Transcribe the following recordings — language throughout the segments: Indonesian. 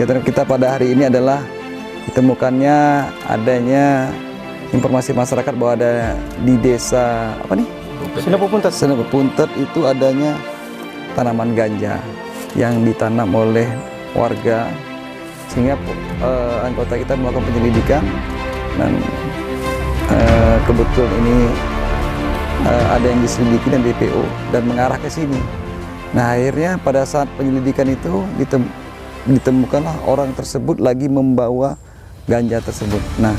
Kegiatan kita pada hari ini adalah ditemukannya adanya informasi masyarakat bahwa ada di desa apa nih? Senepuntet itu adanya tanaman ganja yang ditanam oleh warga, sehingga anggota kita melakukan penyelidikan dan kebetulan ini ada yang diselidiki dan DPO dan mengarah ke sini. Nah, akhirnya pada saat penyelidikan itu ditemukanlah orang tersebut lagi membawa ganja tersebut. Nah,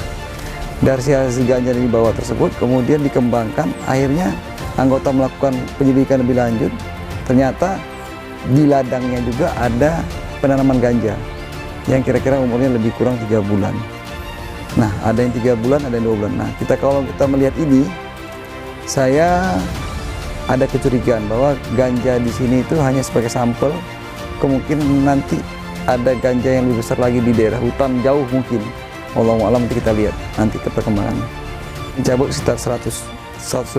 dari hasil ganja yang dibawa tersebut kemudian dikembangkan, akhirnya anggota melakukan penyelidikan lebih lanjut. Ternyata di ladangnya juga ada penanaman ganja yang kira-kira umurnya lebih kurang 3 bulan. Nah, ada yang 3 bulan, ada yang 2 bulan. Nah, kalau kita melihat ini, saya ada kecurigaan bahwa ganja di sini itu hanya sebagai sampel. Kemungkinan nanti ada ganja yang lebih besar lagi di daerah hutan jauh mungkin. Wallahu a'lam, nanti kita lihat nanti ke perkembangannya. Mencabut sekitar 100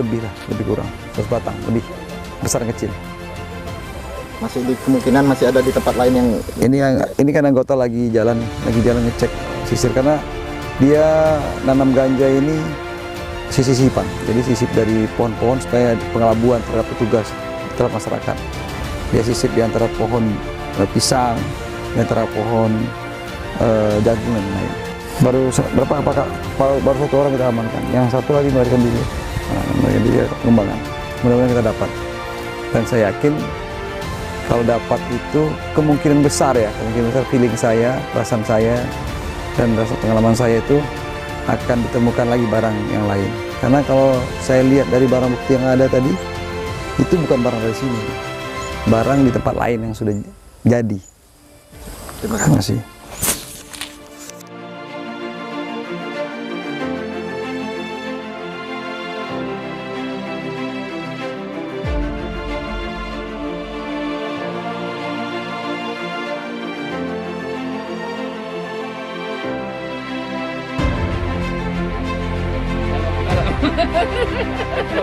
lebih lah, lebih kurang 100 batang, lebih besar kecil. Masih di kemungkinan masih ada di tempat lain yang ini kan anggota lagi jalan ngecek sisir, karena dia nanam ganja ini sisipan, jadi sisip dari pohon-pohon supaya pengelabuan terhadap petugas, terhadap masyarakat. Dia sisip di antara pohon pisang, di antara pohon jagung dan lain. Baru 1 orang kita amankan, yang 1 lagi melarikan diri. Melarikan diri pengembangan. Mudah-mudahan kita dapat. Dan saya yakin kalau dapat itu kemungkinan besar feeling saya, perasaan saya, dan rasa pengalaman saya itu akan ditemukan lagi barang yang lain. Karena kalau saya lihat dari barang bukti yang ada tadi, itu bukan barang dari sini, barang di tempat lain yang sudah jadi. Terima kasih.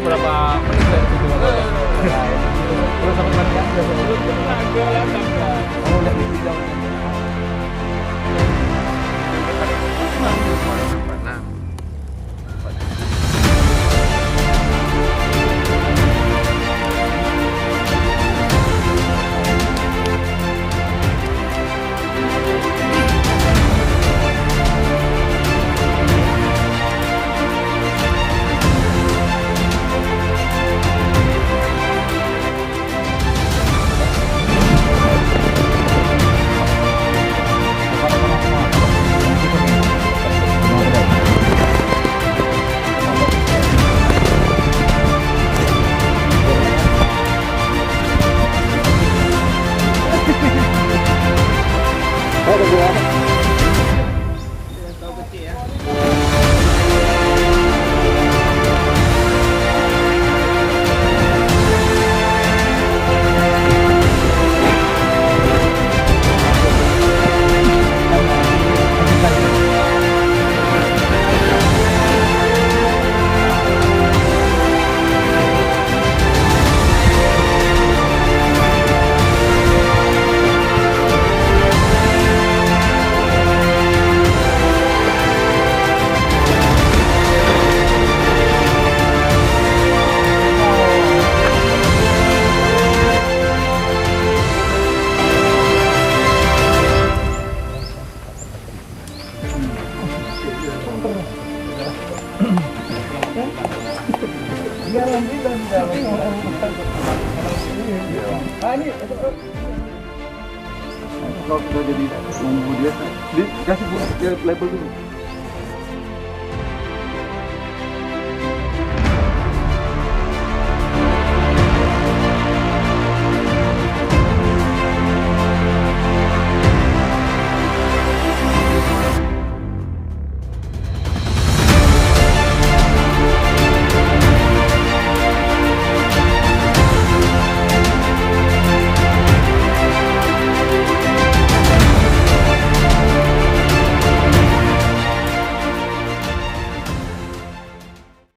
Berapa menit dari situ? Terus sampai mati aja. Oh, lihat di video. Kalau sudah jadi bumbu dia, dikasih label dulu.